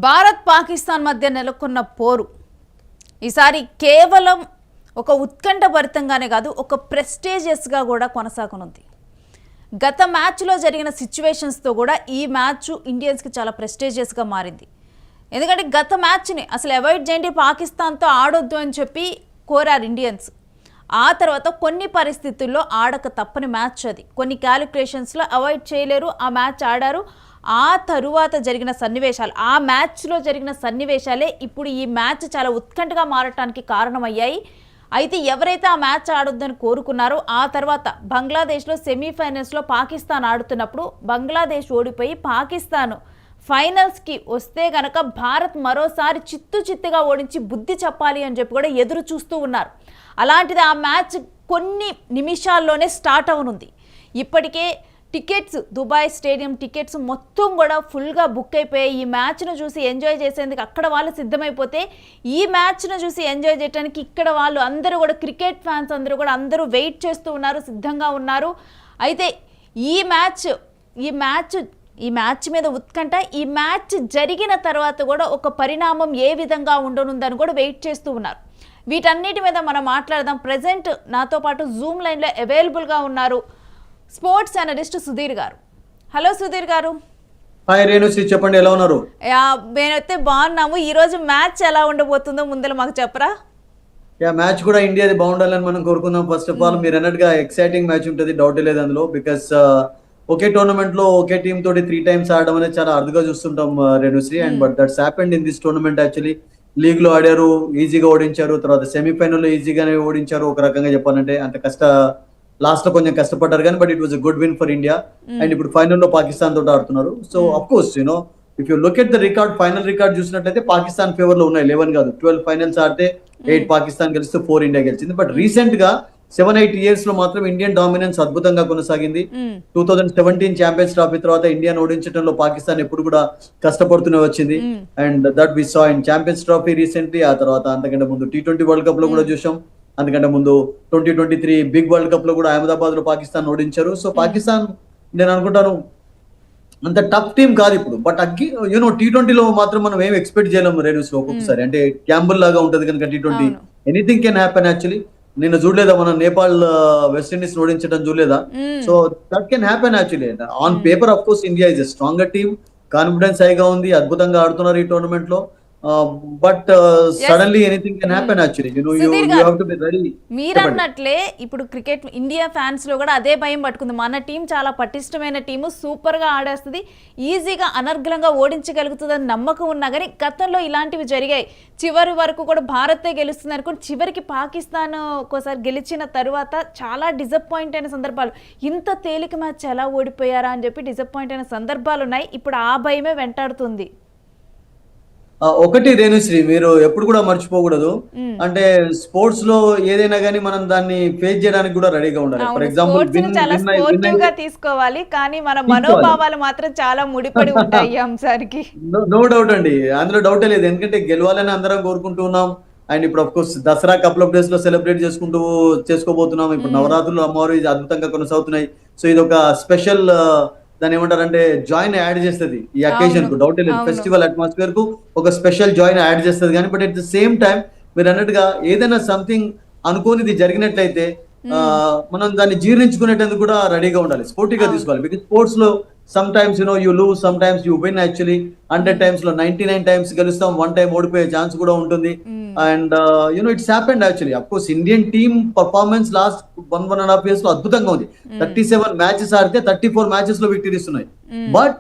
భారత్ పాకిస్తాన్ మధ్య నెలకొన్న పోరు ఈసారి కేవలం ఒక ఉత్కంఠభరితంగానే కాదు, ఒక ప్రెస్టీజియస్గా కూడా కొనసాగనుంది. గత మ్యాచ్లో జరిగిన సిచ్యువేషన్స్తో కూడా ఈ మ్యాచ్ ఇండియన్స్కి చాలా ప్రెస్టీజియస్గా మారింది. ఎందుకంటే గత మ్యాచ్ని అసలు అవాయిడ్ చేయండి, పాకిస్తాన్తో ఆడొద్దు అని చెప్పి కోరారు ఇండియన్స్. ఆ తర్వాత కొన్ని పరిస్థితుల్లో ఆడక తప్పని మ్యాచ్ అది. కొన్ని క్యాలిక్యులేషన్స్లో అవాయిడ్ చేయలేరు, ఆ మ్యాచ్ ఆడారు. ఆ తరువాత జరిగిన సన్నివేశాలు, ఆ మ్యాచ్లో జరిగిన సన్నివేశాలే ఇప్పుడు ఈ మ్యాచ్ చాలా ఉత్కంఠగా మారటానికి కారణమయ్యాయి. అయితే ఎవరైతే ఆ మ్యాచ్ ఆడొద్దని కోరుకున్నారో ఆ తర్వాత బంగ్లాదేశ్లో సెమీఫైనల్స్లో పాకిస్తాన్ ఆడుతున్నప్పుడు బంగ్లాదేశ్ ఓడిపోయి పాకిస్తాన్ ఫైనల్స్కి వస్తే కనుక భారత్ మరోసారి చిత్తుగా ఓడించి బుద్ధి చెప్పాలి అని చెప్పి కూడా ఎదురు చూస్తూ ఉన్నారు. అలాంటిది ఆ మ్యాచ్ కొన్ని నిమిషాల్లోనే స్టార్ట్ అవనుంది. ఇప్పటికే టికెట్స్, దుబాయ్ స్టేడియం టికెట్స్ మొత్తం కూడా ఫుల్గా బుక్ అయిపోయాయి. ఈ మ్యాచ్ను చూసి ఎంజాయ్ చేసేందుకు అక్కడ వాళ్ళు సిద్ధమైపోతే ఈ మ్యాచ్ను చూసి ఎంజాయ్ చేయడానికి ఇక్కడ వాళ్ళు అందరూ కూడా, క్రికెట్ ఫ్యాన్స్ అందరూ కూడా అందరూ వెయిట్ చేస్తూ ఉన్నారు, సిద్ధంగా ఉన్నారు. అయితే ఈ మ్యాచ్ మీద ఉత్కంఠ, ఈ మ్యాచ్ జరిగిన తర్వాత కూడా ఒక పరిణామం ఏ విధంగా ఉండనుందని కూడా వెయిట్ చేస్తూ ఉన్నారు. వీటన్నిటి మీద మనం మాట్లాడదాం. ప్రజెంట్ నాతో పాటు జూమ్ లైన్లో అవైలబుల్గా ఉన్నారు స్పోర్ట్స్ అనలిస్ట్ సుధీర్ గారు. హలో సుధీర్ గారు. హాయ్ రేణుశ్రీ, చెప్పండి, ఎలా ఉన్నారు? మేమైతే బాగున్నాము. ఈ రోజు మ్యాచ్ ఎలా ఉండబోతుందో ముందర మాకు చెప్పరా? మ్యాచ్ కూడా ఇండియాది బాగుండాలని మనం కోరుకుందాం. ఫస్ట్ ఆఫ్ ఆల్ మీరు అన్నట్టుగా ఎక్సైటింగ్ మ్యాచ్ ఉంటుంది, డౌట్ లేదు అందులో. బికాస్ ఒకే టోర్నమెంట్ లో ఒకే టీమ్ తోటి 3 times ఆడడం అనేది చాలా అరుదుగా చూస్తుంటాం Renusri. And but that's happened in this tournament. Actually league లో ఆడారు, ఈజీగా ఓడించారు. తర్వాత సెమీఫైనల్ లో ఈజీగానే ఓడించారు. ఒక రకంగా చెప్పాలంటే అంత లాస్ట్ లో కొంచెం కష్టపడ్డారు కానీ but it was a good win for India. And ఇప్పుడు ఫైనల్ లో పాకిస్తాన్ తోటి ఆడుతున్నారు. So of course if you look at the record, final record చూసినట్లయితే పాకిస్తాన్ ఫేవర్ లో ఉన్నాయి. 11 కాదు 12 ఫైనల్స్ ఆడితే 8 పాకిస్తాన్ గెలిస్తే 4 ఇండియా గెలిచింది. బట్ రీసెంట్ గా 7-8 years లో మాత్రం ఇండియన్ డామినెన్స్ అద్భుతంగా కొనసాగింది. 2017 ఛాంపియన్స్ ట్రోఫీ తర్వాత ఇండియాను ఓడించడంలో పాకిస్తాన్ ఎప్పుడు కూడా కష్టపడుతూనే వచ్చింది. And that we saw in champions trophy recently. ఆ తర్వాత అంతకంటే ముందు T20 వరల్డ్ కప్ లో కూడా చూసాం. అందుకంటే ముందు 2023 బిగ్ వరల్డ్ కప్ లో కూడా అహ్మదాబాద్ లో పాకిస్తాన్ ఓడించారు. సో పాకిస్తాన్ నేను అనుకుంటాను అంత టఫ్ టీం కాదు ఇప్పుడు. బట్ T20 లో మాత్రం మనం ఏం ఎక్స్పెక్ట్ చేయలేము రేణుస్. ఒక్కొక్కసారి అంటే గ్యాంబుల్ లాగా ఉంటది కనుక T20 anything can happen. Actually నిన్న చూడలేదా మనం నేపాల్ వెస్టిండీస్ ఓడించడం చూడలేదా? So that can happen actually. On paper of course India is a stronger team, confidence హైగా ఉంది, అద్భుతంగా ఆడుతున్నారు ఈ టోర్నమెంట్ లో. But suddenly anything can happen actually. You have to be ready. మీరు అన్నట్లే ఇప్పుడు క్రికెట్ ఇండియా ఫ్యాన్స్ లో కూడా అదే భయం పట్టుకుంది. మన టీం చాలా పటిష్టమైన టీము, సూపర్ గా ఆడేస్తుంది, ఈజీగా అనర్గళంగా ఓడించగలుగుతుందని నమ్మకం ఉన్నా కానీ గతంలో ఇలాంటివి జరిగాయి. చివరి వరకు కూడా భారతే గెలుస్తుంది అనుకుని చివరికి పాకిస్తాన్ ఒక్కోసారి గెలిచిన తర్వాత చాలా డిసప్పాయింట్ అయిన సందర్భాలు, ఇంత తేలిక మ్యాచ్ ఎలా ఓడిపోయారా అని చెప్పి డిసప్పాయింట్ అయిన సందర్భాలు ఉన్నాయి. ఇప్పుడు ఆ భయమే వెంటాడుతుంది. ఒకటి రేణుశ్రీ, మీరు ఎప్పుడు కూడా మర్చిపోకూడదు, అంటే స్పోర్ట్స్ లో ఏదైనా కానీ మనం దాన్ని ఫేస్ చేయడానికి కూడా రెడీగా ఉండాలి. ఫర్ ఎగ్జాంపుల్ తీసుకోవాలి, కానీ మన మనోభావాలు మాత్రం చాలా ముడిపడి ఉంటాయి ఈ అంశానికి. నో డౌట్ అండి, అందులో డౌటే లేదు. ఎందుకంటే గెలవాలని అందరం కోరుకుంటున్నాం. అండ్ ఇప్పుడు of course Dasara couple of days లో సెలబ్రేట్ చేసుకోబోతున్నాం. ఇప్పుడు నవరాత్రులు అమ్మవారు అద్భుతంగా కొనసాగుతున్నాయి. సో ఇది ఒక స్పెషల్, దాని ఏమంటారంటే జాయిన్ యాడ్ చేస్తుంది ఈ అకేషన్ కు, డౌట్ లేదు. ఫెస్టివల్ అట్మాస్ఫియర్ కు ఒక స్పెషల్ జాయిన్ యాడ్ చేస్తుంది. కానీ but at the same time మీరు అన్నట్టుగా ఏదైనా సంథింగ్ అనుకోనిది జరిగినట్లయితే మనం దాన్ని జీర్ణించుకునేటందుకు కూడా రెడీగా ఉండాలి, స్పోర్టివ్ గా తీసుకోవాలి. బికాస్ స్పోర్ట్స్ లో some times you lose, some times you win. Actually 100 times లో 99 times గెలుస్తాం, 1 time ఓడిపోయే ఛాన్స్ కూడా ఉంటుంది. And it's happened actually. Of course Indian team performance last 1.5 years లో అద్భుతంగా ఉంది. 37 matches ఆడితే 34 matches లో విక్టరీస్ ఉన్నాయి. But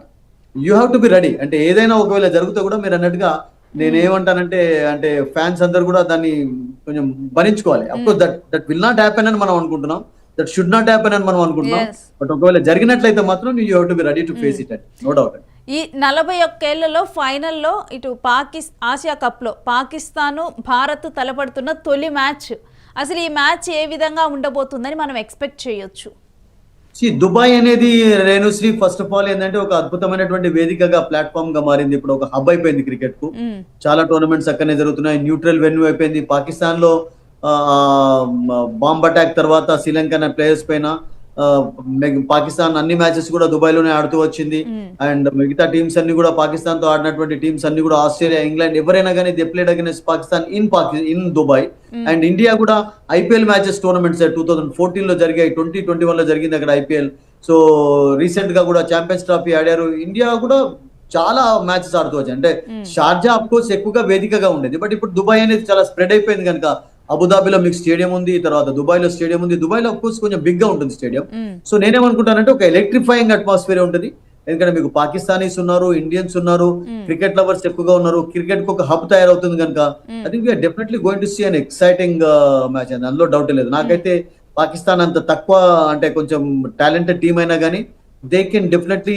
you have to be ready. అంటే ఏదైనా ఒకవేళ జరిగితే కూడా మీరు అన్నట్టుగా నేనేమంటానంటే, అంటే ఫ్యాన్స్ అందరు కూడా దాన్ని కొంచెం భరించుకోవాలి. Of course that will not happen అని మనం అనుకుంటున్నాం, దట్ షుడ్ నాట్ హ్యాపెన్ అని మనం అనుకుంటున్నాం. బట్ ఒకవేళ జరిగినట్లయితే మాత్రం you have to be ready to face it, no doubt. ఈ 41 ఏళ్లలో ఫైనల్లో ఇటు ఆసియా కప్లో పాకిస్తాను భారత్ తలపడుతున్న తొలి మ్యాచ్. అసలు ఈ మ్యాచ్ ఏ విధంగా ఉండబోతుందని మనం ఎక్స్పెక్ట్ చేయొచ్చు? దుబాయ్ అనేది రేణుశ్రీ ఫస్ట్ ఆఫ్ ఆల్ ఏంటంటే ఒక అద్భుతమైనటువంటి వేదికగా, ప్లాట్ఫామ్ గా మారింది. ఇప్పుడు ఒక హబ్ అయిపోయింది క్రికెట్ కు. చాలా టోర్నమెంట్స్ అక్కడనే జరుగుతున్నాయి. న్యూట్రల్ వెన్యూ అయిపోయింది. పాకిస్తాన్ లో బాంబ్ అటాక్ తర్వాత శ్రీలంక ప్లేయర్స్ పైన పాకిస్తాన్ అన్ని మ్యాచెస్ కూడా దుబాయ్ లోనే ఆడుతూ వచ్చింది. అండ్ మిగతా టీమ్స్ అన్ని కూడా పాకిస్తాన్ తో ఆడినటువంటి టీమ్స్ అన్ని కూడా ఆస్ట్రేలియా, ఇంగ్లాండ్ ఎవరైనా కానీ they played against Pakistan in Dubai. And India కూడా ఐపీఎల్ మ్యాచెస్ టోర్నమెంట్స్ 2014 లో జరిగాయి, 2021 లో జరిగింది అక్కడ ఐపీఎల్. సో రీసెంట్ గా కూడా ఛాంపియన్స్ ట్రోఫీ ఆడారు. ఇండియా కూడా చాలా మ్యాచెస్ ఆడుతూ వచ్చాయి. అంటే షార్జా అఫ్ కోర్స్ ఎక్కువగా వేదికగా ఉండేది, బట్ ఇప్పుడు దుబాయ్ అనేది చాలా స్ప్రెడ్ అయిపోయింది కనుక అబుదాబిలో మీకు స్టేడియం ఉంది, తర్వాత దుబాయ్ లో స్టేడియం ఉంది. దుబాయ్ లో అఫ్ కోర్స్ కొంచెం బిగ్ గా ఉంటుంది స్టేడియం. సో నేనేమనుకుంటానంటే ఒక ఎలక్ట్రిఫైయింగ్ అట్మాస్ఫియర్ ఉంటుంది. ఎందుకంటే మీకు పాకిస్తానీస్ ఉన్నారు, ఇండియన్స్ ఉన్నారు, క్రికెట్ లవర్స్ ఎక్కువగా ఉన్నారు, క్రికెట్ కు ఒక హబ్ తయారవుతుంది కనుక I think we're definitely going to see an exciting match అని అందులో డౌట్ లేదు. నాకైతే పాకిస్తాన్ అంత తక్కువ అంటే కొంచెం టాలెంటెడ్ టీం అయినా కానీ they can definitely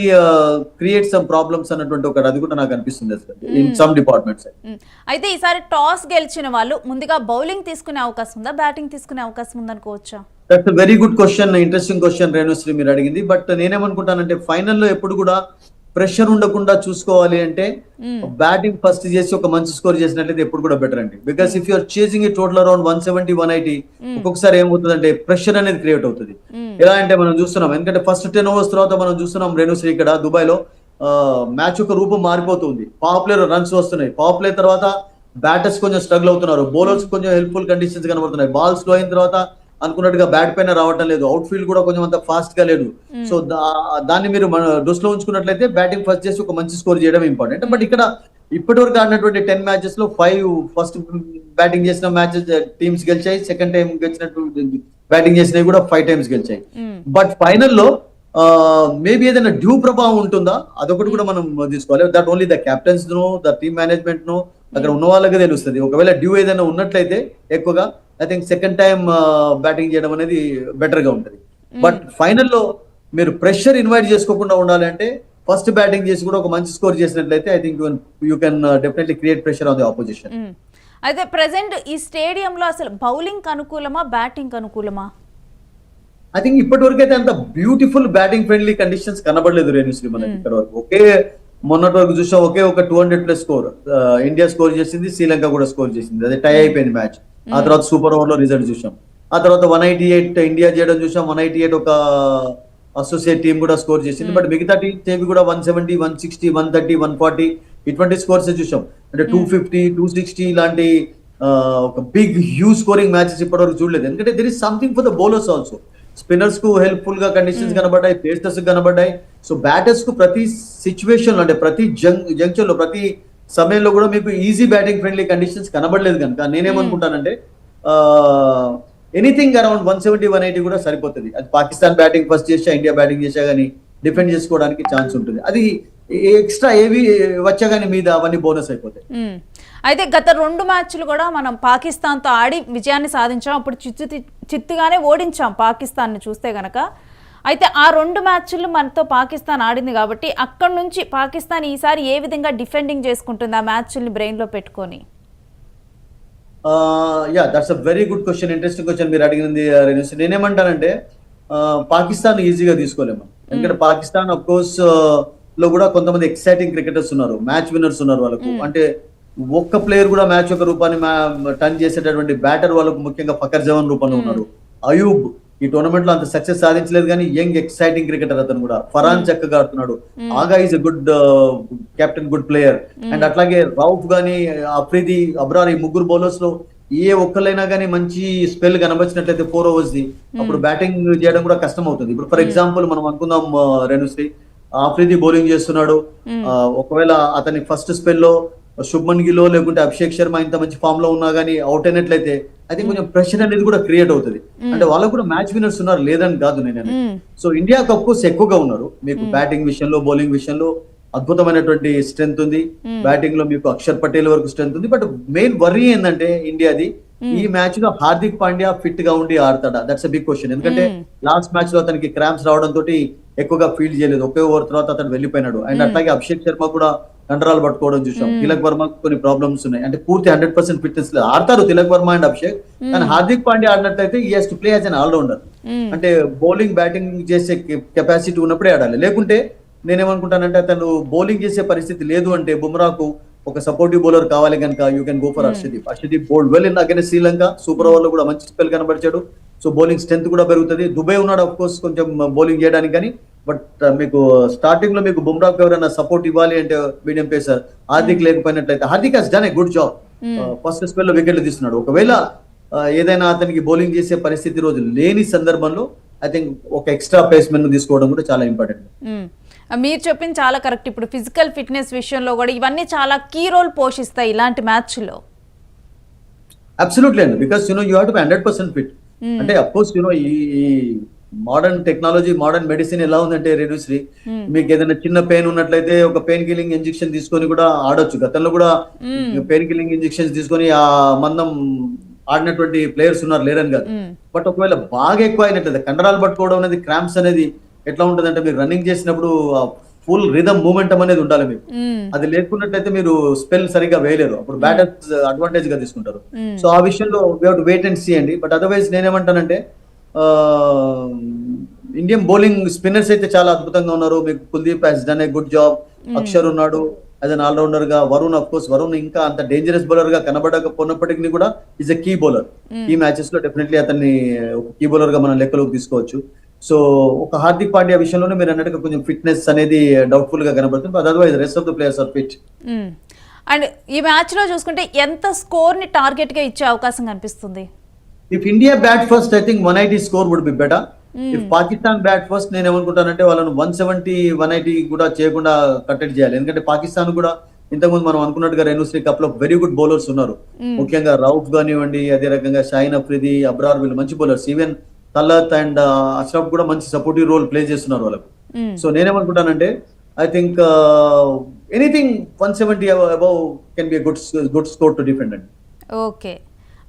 create some problems అన్నటువంటి ఒకటి అది కూడా నాకు అనిపిస్తుంది ఇన్ సమ్ డిపార్ట్మెంట్స్. అయితే ఈసారి టాస్ గెలిచిన వాళ్ళు ముందుగా బౌలింగ్ తీసుకునే అవకాశం ఉందా, బ్యాటింగ్ తీసుకునే అవకాశం ఉందనుకోవచ్చా? That's very good question, interesting question Renusri మీరు అడిగింది. బట్ నేనేమనుకుంటానంటే ఫైనల్లో ఎప్పుడు కూడా ప్రెషర్ ఉండకుండా చూసుకోవాలి అంటే బ్యాటింగ్ ఫస్ట్ చేసి ఒక మంచి స్కోర్ చేసినట్లయితే ఎప్పుడు కూడా బెటర్ అండి. బికాస్ ఇఫ్ యూఆర్ చేసింగ్ ఈ టోటల్ అరౌండ్ 170, 180 ఒక్కొక్కసారి ఏమవుతుందంటే ప్రెషర్ అనేది క్రియేట్ అవుతుంది. ఎలా అంటే మనం చూస్తున్నాం, ఎందుకంటే ఫస్ట్ 10 ఓవర్స్ తర్వాత మనం చూస్తున్నాం రేణుశ్రీ ఇక్కడ దుబాయ్ లో మ్యాచ్ యొక్క రూపం మారిపోతుంది. పవర్ ప్లే రన్స్ వస్తున్నాయి, పవర్ ప్లే తర్వాత బ్యాటర్స్ కొంచెం స్ట్రగుల్ అవుతున్నారు, బౌలర్స్ కొంచెం హెల్ప్ఫుల్ కండిషన్స్ కనబడుతున్నాయి, బాల్ స్లో అయిన తర్వాత అనుకున్నట్టుగా బ్యాట్ పైన రావటం లేదు, అవుట్ ఫీల్డ్ కూడా కొంచెం అంత ఫాస్ట్ గా లేదు. సో దాన్ని మీరు దృష్టిలో ఉంచుకున్నట్లయితే బ్యాటింగ్ ఫస్ట్ చేసి ఒక మంచి స్కోర్ చేయడం ఇంపార్టెంట్. బట్ ఇక్కడ ఇప్పటి వరకు ఆడినటువంటి 10 మ్యాచెస్ లో 5 ఫస్ట్ బ్యాటింగ్ చేసిన మ్యాచెస్ టీమ్స్ గెలిచాయి, సెకండ్ టైం గెలిచినట్టు బ్యాటింగ్ చేసినవి కూడా 5 టైమ్స్ గెలిచాయి. బట్ ఫైనల్లో మేబీ ఏదైనా డ్యూ ప్రభావం ఉంటుందా అదొకటి కూడా మనం తీసుకోవాలి. That only the captains know, the team management know, అక్కడ ఉన్న వాళ్ళకే తెలుస్తుంది. ఒకవేళ డ్యూ ఏదైనా ఉన్నట్లయితే ఎక్కువగా I think second time batting చేయడం అనేది బెటర్ గా ఉంటుంది. బట్ ఫైనల్లో మీరు ప్రెషర్ ఇన్వైట్ చేసుకోకుండా ఉండాలి అంటే ఫస్ట్ బ్యాటింగ్ చేసి కూడా ఒక మంచి స్కోర్ చేసినట్లయితే I think you can definitely create pressure on the opposition. అయితే ప్రెసెంట్ ఈ స్టేడియంలో అసలు బౌలింగ్ అనుకూలమా, బ్యాటింగ్ అనుకూలమా? ఐ థింక్ ఇప్పటి వరకు అయితే అంత బ్యూటిఫుల్ బ్యాటింగ్ ఫ్రెండ్లీ కండిషన్స్ కనబడలేదు రేణుశ్రీ మనకి ఇక్కడ వరకు. మొన్నటి వరకు చూసాం ఒకే ఒక 200+ స్కోర్ ఇండియా స్కోర్ చేసింది, శ్రీలంక కూడా స్కోర్ చేసింది, అది టై అయిపోయింది మ్యాచ్. ఆ తర్వాత సూపర్ ఓవర్ లో రిజల్ట్ చూసాం. ఆ తర్వాత 188 ఇండియా చేయడం చూసాం, 188 ఒక అసోసియేట్ టీం కూడా స్కోర్ చేసింది. బట్ మిగతా టీమ్స్ ఏవి కూడా 170, 160, 130, 140 ఇటువంటి స్కోర్స్ చూసాం. అంటే 250, 260 లాంటి ఒక బిగ్ హ్యూజ్ స్కోరింగ్ మ్యాచెస్ ఇప్పటివరకు చూడలేదు. ఎందుకంటే there is something for the bowlers also. Spinners కు హెల్ప్ఫుల్ గా కండిషన్స్ కనబడ్డాయి, పేసర్స్ కనబడ్డాయి. సో బ్యాటర్స్ కు ప్రతి సిచ్యువేషన్ లో అంటే ప్రతి జంక్షన్ లో ప్రతి సమయంలో కూడా మీకు ఈజీ బ్యాటింగ్ ఫ్రెండ్లీ కండిషన్స్ కనబడలేదు కనుక నేనేమనుకుంటానంటే ఎనీథింగ్ అరౌండ్ 170, 180 కూడా సరిపోతుంది. అది పాకిస్తాన్ బ్యాటింగ్ ఫస్ట్ చేసా, ఇండియా బ్యాటింగ్ చేసా కానీ డిఫెండ్ చేసుకోవడానికి ఛాన్స్ ఉంటుంది. అది ఎక్స్ట్రా ఏవి వచ్చా కానీ మీద అవన్నీ బోనస్ అయిపోతాయి. అయితే గత 2 మ్యాచ్లు కూడా మనం పాకిస్తాన్తో ఆడి విజయాన్ని సాధించాం, అప్పుడు చిత్తుగానే ఓడించాం పాకిస్తాన్ని చూస్తే గనక. అయితే ఆ 2 మ్యాచ్లు మనతో పాకిస్తాన్ ఆడింది కాబట్టి అక్కడ నుంచి పాకిస్తాన్ ఈసారి ఏ విధంగా డిఫెండింగ్ చేసుకుంటుంది ఆ మ్యాచ్ని బ్రెయిన్ లో పెట్టుకొని? Yeah that's a very good question, interesting question మీరు అడిగింది. నేనేమంటానంటే పాకిస్తాన్ ఈజీగా తీసుకోలేము. ఎందుకంటే పాకిస్తాన్ అఫ్ కోర్స్ లో కూడా కొంతమంది ఎక్సైటింగ్ క్రికెటర్స్ ఉన్నారు, మ్యాచ్ విన్నర్స్ ఉన్నారు వాళ్ళకు. అంటే ఒక్క ప్లేయర్ కూడా మ్యాచ్ యొక్క రూపాన్ని టర్న్ చేసేటటువంటి బ్యాటర్ వాళ్ళకు ముఖ్యంగా ఫకర్ జవాన్ రూపంలో ఉన్నారు. అయూబ్ ఈ టోర్నమెంట్ లో అంత సక్సెస్ సాధించలేదు కానీ యంగ్ ఎక్సైటింగ్ క్రికెటర్ అతను కూడా. ఫరాన్ చక్కగా ఆడుతున్నాడు, ఆగా is a good captain, good player. And అట్లాగే రౌఫ్ గానీ, అఫ్రీది, అబ్రార్ ఈ ముగ్గురు బౌలర్స్ లో ఏ ఒక్కరైనా కానీ మంచి స్పెల్ కనబచ్చినట్లయితే 4 overs అప్పుడు బ్యాటింగ్ చేయడం కూడా కష్టం అవుతుంది. ఇప్పుడు ఫర్ ఎగ్జాంపుల్ మనం అనుకుందాం రేణుశ్రీ, ఆఫ్రీది బౌలింగ్ చేస్తున్నాడు, ఒకవేళ అతని ఫస్ట్ స్పెల్ లో శుభ్మన్ గిలో లేకుంటే అభిషేక్ శర్మ ఇంత మంచి ఫామ్ లో ఉన్నా గానీ అవుట్ అయినట్లయితే అది కొంచెం ప్రెషర్ అనేది కూడా క్రియేట్ అవుతుంది. అంటే వాళ్ళకు కూడా మ్యాచ్ విన్నర్స్ ఉన్నారు లేదని కాదు నేను. సో ఇండియా అఫ్ కోర్స్ ఎక్కువగా ఉన్నారు, మీకు బ్యాటింగ్ విషయంలో బౌలింగ్ విషయంలో అద్భుతమైనటువంటి స్ట్రెంత్ ఉంది, బ్యాటింగ్ లో మీకు అక్షర్ పటేల్ వరకు స్ట్రెంత్ ఉంది. బట్ మెయిన్ వర్రీ ఏంటంటే ఇండియాది ఈ మ్యాచ్ లో హార్దిక్ పాండ్యా ఫిట్ గా ఉండి ఆడతాడా, దట్స్ ఎ బిగ్ క్వశ్చన్. ఎందుకంటే లాస్ట్ మ్యాచ్ లో అతనికి క్రాంప్స్ రావడం తోటి ఎక్కువగా ఫీల్డ్ చేయలేదు, ఒకే ఓవర్ తర్వాత అతను వెళ్ళిపోయినాడు. అండ్ అట్లాగే అభిషేక్ శర్మ కూడా కండరాలు పట్టుకోవడం చూసాం. తిలక్ వర్మ కొన్ని ప్రాబ్లమ్స్ ఉన్నాయి, అంటే పూర్తి 100% ఫిట్నెస్ లేదు. ఆడతారు తిలక్ వర్మ అండ్ అభిషేక్, కానీ హార్దిక్ పాండ్యా ఆడినట్లయితే he has to play as an allrounder. అంటే బౌలింగ్ బ్యాటింగ్ చేసే కెపాసిటీ ఉన్నప్పుడే ఆడాలి. లేకుంటే నేనేమనుకుంటానంటే అతను బౌలింగ్ చేసే పరిస్థితి లేదు అంటే బుమ్రాకు ఒక సపోర్టివ్ బౌలర్ కావాలి కనుక you can go for Harshdeep. Harshdeep bowled well in against Sri Lanka, super over లో కూడా మంచి స్పెల్ కనబరిచాడు. సో బౌలింగ్ స్ట్రెంత్ కూడా పెరుగుతుంది. దుబే ఉన్నాడు ఆఫ్ కోర్స్ కొంచెం బౌలింగ్ చేయడానికి, కానీ బట్ మీకు స్టార్టింగ్ లో మీకు బుమ్రాకి ఎవరైనా సపోర్ట్ ఇవ్వాలి అంటే మీడియం పేసర్ హార్దిక్ లేకపోయినట్లయితే, Hardik has done a good job. First spell లో వికెట్లు తీస్తున్నాడు. ఒకవేళ ఏదైనా అతనికి బౌలింగ్ చేసే పరిస్థితి రోజు లేని సందర్భంలో ఐ థింక్ ఒక ఎక్స్ట్రా పేస్మెన్ తీసుకోవడం కూడా చాలా ఇంపార్టెంట్. మీరు చెప్పింది చాలా కరెక్ట్. ఇప్పుడు ఫిజికల్ ఫిట్నెస్ విషయంలో కూడా ఇవన్నీ చాలా కీ రోల్ పోషిస్తాయి ఇలాంటి మ్యాచ్లో. అబ్సల్యూట్లీ అండి, because you have to B 100% fit. అంటే అఫ్ కోర్స్ ఈ మోడర్న్ టెక్నాలజీ, మోడర్న్ మెడిసిన్ ఎలా ఉందంటే రేణుశ్రీ, మీకు ఏదైనా చిన్న పెయిన్ ఉన్నట్లయితే ఒక పెయిన్ కిల్లింగ్ ఇంజెక్షన్ తీసుకొని కూడా ఆడొచ్చు. గతంలో కూడా పెయిన్ కిల్లింగ్ ఇంజెక్షన్స్ తీసుకొని ఆ మందం ఆడినటువంటి ప్లేయర్స్ ఉన్నారు, లేరని కాదు. బట్ ఒకవేళ బాగా ఎక్కువ అయినట్లయితే కండరాలు పట్టుకోవడం అనేది, క్రాంప్స్ అనేది ఎట్లా ఉంటదంటే, మీరు రన్నింగ్ చేసినప్పుడు ఫుల్ రిథమ్ మూమెంటం అనేది ఉండాలి మీకు. అది లేకున్నట్లయితే మీరు స్పెల్ సరిగా వేయలేరు, అప్పుడు బ్యాటర్స్ అడ్వాంటేజ్ గా తీసుకుంటారు. సో ఆ విషయంలో we have to wait and see అండి. బట్ అదర్వైజ్ నేనేమంటానంటే, ఇండియన్ బౌలింగ్ స్పిన్నర్స్ అయితే చాలా అద్భుతంగా ఉన్నారు. మీకు Kuldeep has done a good job, Axar ఉన్నాడు యాజ్ అన్ ఆల్రౌండర్ గా, వరుణ్ అఫ్ కోర్స్, వరుణ్ ఇంకా అంత డేంజరస్ బౌలర్ గా కనబడకపోయినప్పటికీ కూడా ఈజ్ ఎ కీ బౌలర్. ఈ మ్యాచెస్ లో డెఫినెట్లీ అతన్ని ఒక కీ బౌలర్ గా మనం లెక్కలోకి తీసుకోవచ్చు. సో ఒక హార్దిక్ పాండ్యా విషయంలోనే మీరు అన్నట్టుగా కొంచెం ఫిట్నెస్ అనేది డౌట్ఫుల్ గా కనబడుతుంది. But otherwise rest of the players are fit. And ఈ మ్యాచ్ లో చూసుకుంటే ఎంత స్కోర్ ని టార్గెట్ గా ఇచ్చే అవకాశం కనిపిస్తుంది? If India bat first I think 180 score would be better. If Pakistan bat first నేను ఏమనుకుంటానంటే వాళ్ళను 170, 180 కూడా చేయకుండా కట్టడి చేయాలి. ఎందుకంటే పాకిస్తాన్ కూడా ఇంతకుముందు మనం అనుకున్నట్టుగా రేణుశ్రీ కప్ లో వెరీ గుడ్ బౌలర్స్ ఉన్నారు. ముఖ్యంగా రౌఫ్ కానివ్వండి, అదే రకంగా షాహిన్ అఫ్రిది, అబ్రార్, వీళ్ళు మంచి bowlers. Even Talat and Ashraf కూడా మంచి సపోర్టివ్ రోల్ ప్లే చేస్తున్నారు వాళ్ళకు. సో నేనేమనుకుంటానంటే I think anything 170 above can be good score to defend అండి. ఓకే,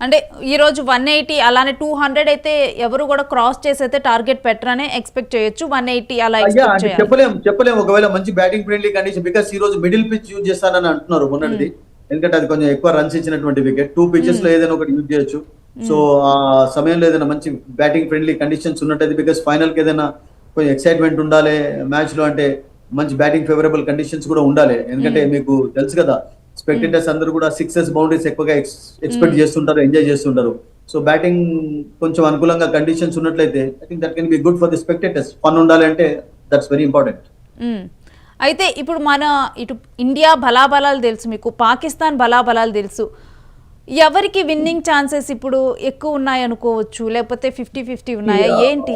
అంటే ఈ రోజు 180 అలానే 200 అయితే ఎవరు కూడా క్రాస్ చేసి అయితే టార్గెట్ పెట్టరనే ఎక్స్పెక్ట్ చేయొచ్చు. 180 అలా ఎక్స్పెక్ట్ చేయాలి. చెప్పలేం ఒకవేళ మంచి బ్యాటింగ్ ఫ్రెండ్లీ కండిషన్, బికాస్ ఈ రోజు మిడిల్ పిచ్ యూజ్ చేస్తానని అంటున్నారు మొన్నటిది. ఎందుకంటే అది కొంచెం ఎక్కువ రన్స్ ఇచ్చినటువంటి వికెట్. 2 pitches లో ఏదైనా ఒకటి యూజ్ చేయొచ్చు. సో ఆ సమయంలో ఏదైనా మంచి బ్యాటింగ్ ఫ్రెండ్లీ కండిషన్స్ ఉన్నట్టయితే, బికాస్ ఫైనల్ కి ఏదైనా కొంచెం ఎక్సైట్మెంట్ ఉండాలి మ్యాచ్ లో, అంటే మంచి బ్యాటింగ్ ఫేవరబుల్ కండిషన్స్ కూడా ఉండాలి. ఎందుకంటే మీకు తెలుసు కదా, స్పెక్టేటర్స్ అందరూ కూడా 6 బౌండరీస్ ఎక్కువగా ఎక్స్పెక్ట్ చేస్తుంటారు, ఎంజాయ్ చేస్తుంటారు. సో బ్యాటింగ్ కొంచెం అనుకూలంగా కండిషన్స్ ఉన్నట్లయితే I think that can be good for the spectators. Fun ఉండాలి అంటే దట్స్ వెరీ ఇంపార్టెంట్. అయితే ఇప్పుడు మన ఇటు ఇండియా బలాబలాలు తెలుసు, మీకు పాకిస్తాన్ బలాబలాలు తెలుసు. ఎవరికి విన్నింగ్ ఛాన్సెస్ ఇప్పుడు ఎక్కువ ఉన్నాయి అనుకోవచ్చు, లేకపోతే 50-50 ఉన్నాయా ఏంటి?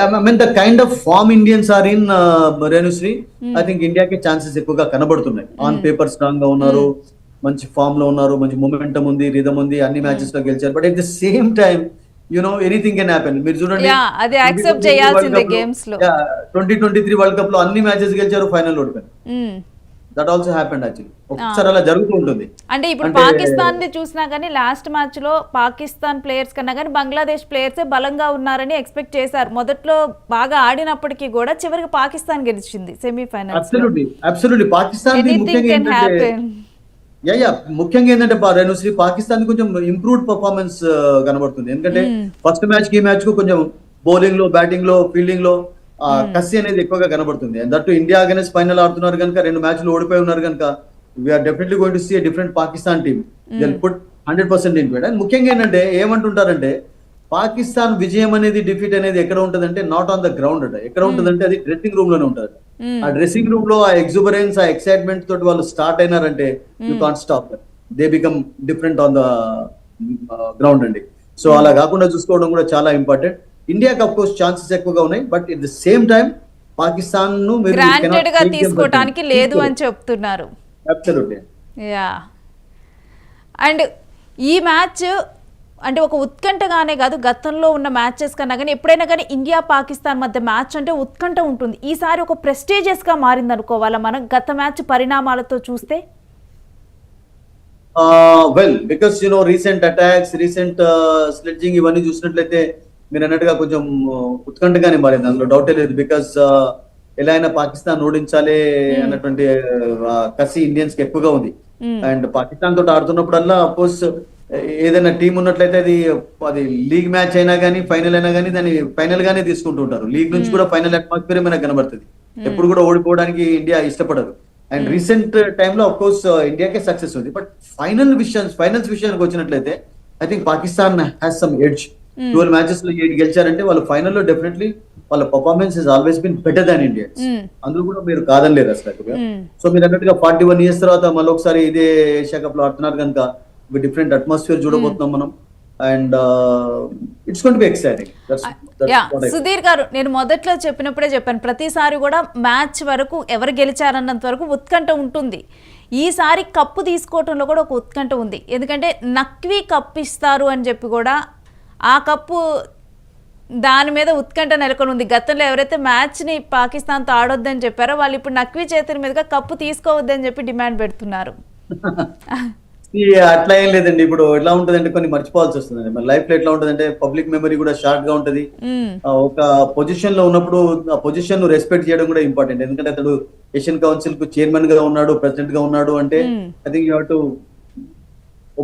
I mean the kind of form Indians are in, Renusri, I think India కి ఛాన్సెస్ ఎక్కువగా కనబడుతున్నాయి. ఆన్ పేపర్ స్ట్రాంగ్ గా ఉన్నారు, మంచి ఫామ్ లో ఉన్నారు, మంచి మొమెంటం ఉంది, రిథమ్ ఉంది, అన్ని మ్యాచెస్ లో గెలిచారు. But at the same time anything can happen. మీరు చూడండి, అది యాక్సెప్ట్ చేయాల్సిందే గేమ్స్ లో. 2023 వరల్డ్ కప్ లో అన్ని మ్యాచెస్ గెలిచారు, ఫైనల్ ఓడిపోయారు. That also happened actually. ఒకసారి అలా జరుగుతూ ఉంటుంది. అంటే ఇప్పుడు పాకిస్తాన్ ని చూసినా గానీ లాస్ట్ మ్యాచ్ లో పాకిస్తాన్ ప్లేయర్స్ కన్నా గానీ బంగ్లాదేశ్ ప్లేయర్సే బలంగా ఉన్నారని ఎక్స్పెక్ట్ చేశారు. మొదట్లో బాగా ఆడినప్పటికీ కూడా చివరికి పాకిస్తాన్ గెలిచింది సెమీఫైనల్స్. అబ్సల్యూట్లీ పాకిస్తాన్ ముఖ్యంగా ఏంటంటే రేణుశ్రీ, పాకిస్తాన్ కొంచెం ఇంప్రూవ్డ్ పర్ఫార్మెన్స్ కనబడుతుంది. ఎందుకంటే ఫస్ట్ మ్యాచ్ కి ఈ మ్యాచ్ కు కొంచెం బౌలింగ్ లో, బ్యాటింగ్ లో, ఫీల్డింగ్ లో కసి అనేది ఎక్కువగా కనబడుతుంది. దట్టు ఇండియా అగైన్స్ ఫైనల్ ఆడుతున్నారు కనుక, 2 మ్యాచ్లు ఓడిపోయి ఉన్నారు కనుక, we're definitely going to see a different Pakistan team. They will put 100% in it. And ముఖ్యంగా ఏంటంటే ఏమంటుంటారంటే, పాకిస్తాన్ విజయం అనేది, డిఫీట్ అనేది ఎక్కడ ఉంటదంటే నాట్ ఆన్ ద గ్రౌండ్ అంటే, ఎక్కడ ఉంటదంటే అది డ్రెస్సింగ్ రూమ్ లోనే ఉంటది. ఆ డ్రెస్సింగ్ రూమ్ లో ఆ ఎగ్జుబరెన్స్, ఆ ఎక్సైట్మెంట్ తోటి వాళ్ళు స్టార్ట్ అయినారంటే you can't stop. They become different on the ground అండి. సో అలా కాకుండా చూసుకోవడం కూడా చాలా ఇంపార్టెంట్. ఇండియాకి ఆఫ్ కోర్స్ ఛాన్సెస్ ఎక్కువగా ఉన్నాయి, but at the same time Pakistan ను గ్రాంటెడ్ గా తీసుకోవడానికి లేదు అని చెప్తున్నారు. అబ్సల్యూట్లీ. యా, అండ్ ఈ మ్యాచ్ అంటే ఒక ఉత్కంఠగానే కాదు, గతంలో ఉన్న మ్యాచెస్ కన్నా కానీ ఎప్పుడైనా కానీ ఇండియా పాకిస్తాన్ మధ్య మ్యాచ్ అంటే ఉత్కంఠ ఉంటుంది. ఈసారి ఒక ప్రెస్టీజియస్ గా మారింది అనుకోవాలా మనం గత మ్యాచ్ పరిణామాలతో చూస్తే? Well, because recent attacks, recent sledging ఇవన్నీ చూసినట్లయితే మీరు అన్నట్టుగా కొంచెం ఉత్కంఠగానే మారింది, అందులో డౌటే లేదు. బికాస్ ఎలా అయినా పాకిస్తాన్ ఓడించాలి అన్నటువంటి కసి ఇండియన్స్ కి ఎక్కువగా ఉంది. అండ్ పాకిస్తాన్ తోటి ఆడుతున్నప్పుడల్లా అఫ్కోర్స్ ఏదైనా టీం ఉన్నట్లయితే అది లీగ్ మ్యాచ్ అయినా కానీ, ఫైనల్ అయినా కానీ దాన్ని ఫైనల్ గానే తీసుకుంటూ ఉంటారు. లీగ్ నుంచి కూడా ఫైనల్ అట్మాస్ఫియర్ మనకు కనబడుతుంది. ఎప్పుడు కూడా ఓడిపోవడానికి ఇండియా ఇష్టపడదు. అండ్ రీసెంట్ టైంలో అఫ్కోర్స్ ఇండియాకే సక్సెస్ ఉంది. బట్ ఫైనల్స్ విషయానికి వచ్చినట్లయితే I think Pakistan has some edge. 12 matches లో 8 గెలిచారంటే వాళ్ళు ఫైనల్లో డెఫినెట్లీ వాళ్ళ performance is always been better than Indians. అందులో కూడా మీరు కాదనలేరు అసలు. సో మీరు అన్నట్టుగా 41 ఇయర్స్ తర్వాత మళ్ళీ ఒకసారి ఇదే ఏషియా కప్ లో ఆడుతున్నారు కనుక ఒక డిఫరెంట్ అట్మాస్ఫియర్ చూడబోతున్నాం మనం. And it's going to be exciting. Sudheer గారు, నేను మొదట్లో చెప్పినప్పుడే చెప్పాను, ప్రతిసారి కూడా మ్యాచ్ వరకు ఎవరు గెలిచారన్నంత వరకు ఉత్కంఠ ఉంటుంది. ఈసారి కప్పు తీసుకోవటంలో కూడా ఒక ఉత్కంఠ ఉంది. ఎందుకంటే నక్వీ కప్పు ఇస్తారు అని చెప్పి కూడా ఆ కప్పు దాని మీద ఉత్కంఠ నెలకొని ఉంది. గతంలో ఎవరైతే మ్యాచ్ని పాకిస్తాన్తో ఆడొద్దని చెప్పారో వాళ్ళు ఇప్పుడు నక్వీ చేతుల మీదుగా కప్పు తీసుకోవద్దని చెప్పి డిమాండ్ పెడుతున్నారు. అట్లా ఏం లేదండి. ఇప్పుడు ఎట్లా ఉంటదంటే కొన్ని మర్చిపోవాల్సి వస్తుంది. మన లైఫ్ లో ఎట్లా ఉంటదంటే పబ్లిక్ మెమరీ కూడా షార్ట్ గా ఉంటది. ఒక పొజిషన్ లో ఉన్నప్పుడు ఆ పొజిషన్ ను రెస్పెక్ట్ చేయడం కూడా ఇంపార్టెంట్. ఎందుకంటే అతడు ఏషియన్ కౌన్సిల్ కు చైర్మన్ గా ఉన్నాడు, ప్రెసిడెంట్ గా ఉన్నాడు అంటే I think you have to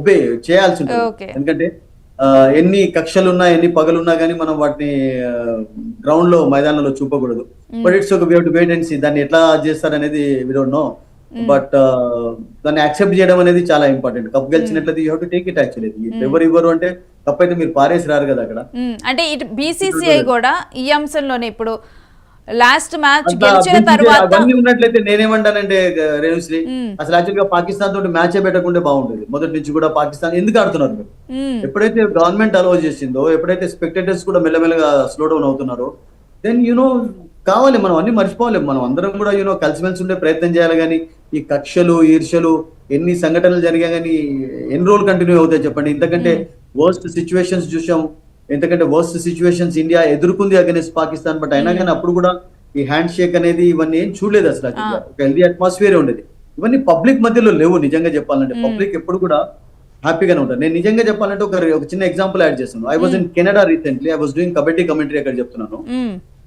obey చేయాల్సి ఉంటుంది. ఎందుకంటే ఎన్ని కక్షలు ఉన్నా ఎన్ని పగలున్నా కానీ మనం వాటిని గ్రౌండ్ లో మైదానంలో చూపకూడదు. బట్ ఇట్స్ ఒక వెయిట్ అండ్ సీ దాన్ని ఎట్లా చేస్తారనేది వి డోంట్ నో. బట్ దాన్ని యాక్సెప్ట్ చేయడం అనేది చాలా ఇంపార్టెంట్. కప్ గెలిచినట్లయితే you have to take it. Actually ఎవరు ఇవ్వరు అంటే కప్ అయితే మీరు పారేసి రారు కదా అక్కడ. అంటే ఇటు బీసీసీఐ కూడా ఈ అంశంలోనే ఇప్పుడు లాస్ట్ మ్యాచ్ గెలిచిన తర్వాత అవన్నీ ఉన్నట్లయితే నేనేమంటానంటే రేణుశ్రీ, అసలు యాక్చువల్ గా పాకిస్తాన్ తోటి మ్యాచ్ పెట్టకుంటే బాగుంటుంది. మొదటి నుంచి కూడా పాకిస్తాన్ ఎందుకు ఆడుతున్నారు మీరు? ఎప్పుడైతే గవర్నమెంట్ అలౌ చేసిందో, ఎప్పుడైతే స్పెక్టేటర్స్ కూడా మెల్లమెల్లగా స్లో డౌన్ అవుతున్నారో, దెన్ కావాలి మనం అన్ని మర్చిపోవాలి. మనం అందరం కూడా కలిసిమెలిసి ఉండే ప్రయత్నం చేయాలి. కానీ ఈ కక్షలు ఈర్షలు ఎన్ని సంఘటనలు జరిగా కానీ ఎన్ని రోజులు కంటిన్యూ అవుతాయి చెప్పండి? ఇంతకంటే వర్స్ట్ సిచ్యువేషన్స్ చూసాం. ఎందుకంటే వర్స్ట్ సిచ్యువేషన్స్ ఇండియా ఎదుర్కొంది అగైన్స్ పాకిస్తాన్. బట్ అయినా కానీ అప్పుడు కూడా ఈ హ్యాండ్ షేక్ అనేది ఇవన్నీ ఏం చూడలేదు అసలు. ఒక హెల్దీ అట్మాస్ఫియర్ ఉండేది. ఇవన్నీ పబ్లిక్ మధ్యలో లేవు. నిజంగా చెప్పాలంటే పబ్లిక్ ఎప్పుడు కూడా హ్యాపీగానే ఉంటారు. నేను నిజంగా చెప్పాలంటే ఒక చిన్న ఎగ్జాంపుల్ యాడ్ చేస్తున్నాను. I was in Canada recently. I was doing kabaddi commentary అక్కడ చెప్తున్నాను.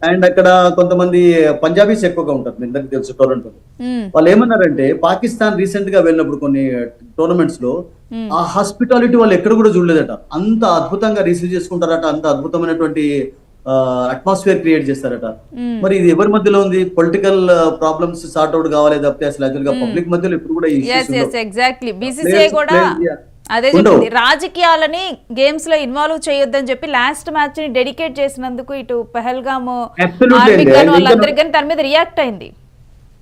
అండ్ అక్కడ కొంతమంది పంజాబీస్ ఎక్కువగా ఉంటారు, మీ అందరికి తెలుసు టోరంటో. వాళ్ళు ఏమన్నారంటే పాకిస్తాన్ రీసెంట్ గా వెళ్ళినప్పుడు కొన్ని టోర్నమెంట్స్ లో ఆ హాస్పిటాలిటీ వాళ్ళు ఎక్కడ కూడా చూడలేదట. అంత అద్భుతంగా రిసీవ్ చేసుకుంటారట, అంత అద్భుతమైనటువంటి అట్మాస్ఫియర్ క్రియేట్ చేస్తారట. మరి ఇది ఎవరి మధ్యలో ఉంది? పొలిటికల్ ప్రాబ్లమ్స్ సార్ట్ అవుట్ కావాలి తప్పితే అసలు యాక్చువల్ గా పబ్లిక్ మధ్యలో ఇప్పుడు కూడా ఎగ్జాక్ట్లీ బీసీసీఐ కూడా అదే చెప్పింది. రాజకీయాలని గేమ్స్ లో ఇన్వాల్వ్ చేయొద్దని చెప్పి లాస్ట్ మ్యాచ్ ని డెడికేట్ చేసినందుకు ఇటు పహల్గామ్ వాళ్ళందరికీ దాని మీద రియాక్ట్ అయింది.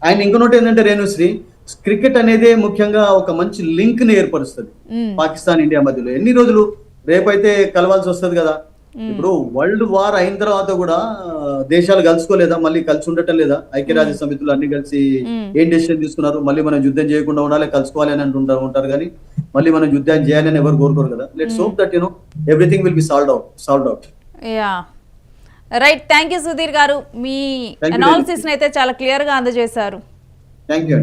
అండ్ ఇంకొకటి ఏంటంటే రేణుశ్రీ, క్రికెట్ అనేది ముఖ్యంగా ఒక మంచి లింక్ ని ఏర్పరుస్తుంది పాకిస్తాన్ ఇండియా మధ్యలో. ఎన్ని రోజులు రేపైతే కలవాల్సి వస్తుంది కదా. ఇప్పుడు వరల్డ్ వార్ అయిన తర్వాత కూడా దేశాలు కలుసుకోలేదా? మళ్ళీ కలిసి ఉండటం లేదా? ఐక్యరాజ్య సమితులు అన్ని కలిసి ఏం డెసిషన్ తీసుకున్నారు? మళ్ళీ మనం యుద్ధం చేయకుండా ఉండాలి, కలుసుకోవాలి అని ఉంటారు కానీ మళ్ళీ మనం యుద్ధం చేయాలని ఎవరు కోరుకోరు కదా. Let's hope that everything will be solved out. Yeah right. Thank you Sudheer గారు, మీ అనాలిసిస్ అయితే చాలా క్లియర్ గా అందజేశారు. Thank you.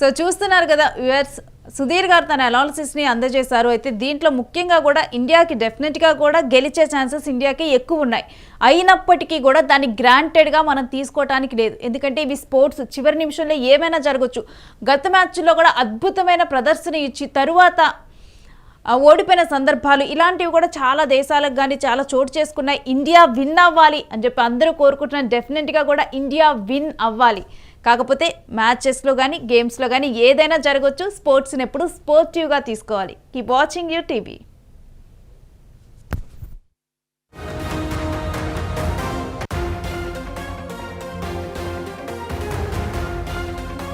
సో చూస్తున్నారు కదా వ్యూవర్స్, సుధీర్ గారు తన అనాలిసిస్ని అందజేశారు. అయితే దీంట్లో ముఖ్యంగా కూడా ఇండియాకి డెఫినెట్గా కూడా గెలిచే ఛాన్సెస్ ఇండియాకి ఎక్కువ ఉన్నాయి. అయినప్పటికీ కూడా దాన్ని గ్రాంటెడ్గా మనం తీసుకోవటానికి లేదు. ఎందుకంటే ఇవి స్పోర్ట్స్, చివరి నిమిషంలో ఏమైనా జరగచ్చు. గత మ్యాచ్లో కూడా అద్భుతమైన ప్రదర్శన ఇచ్చి తరువాత ఓడిపోయిన సందర్భాలు ఇలాంటివి కూడా చాలా దేశాలకు కానీ చాలా చోటు చేసుకున్నాయి. ఇండియా విన్ అవ్వాలి అని చెప్పి అందరూ కోరుకుంటున్నారు. డెఫినెట్గా కూడా ఇండియా విన్ అవ్వాలి. కాకపోతే మ్యాచెస్లో కానీ గేమ్స్లో కానీ ఏదైనా జరగవచ్చు. స్పోర్ట్స్ని ఎప్పుడు స్పోర్టివ్గా తీసుకోవాలి. Keep watching UTV.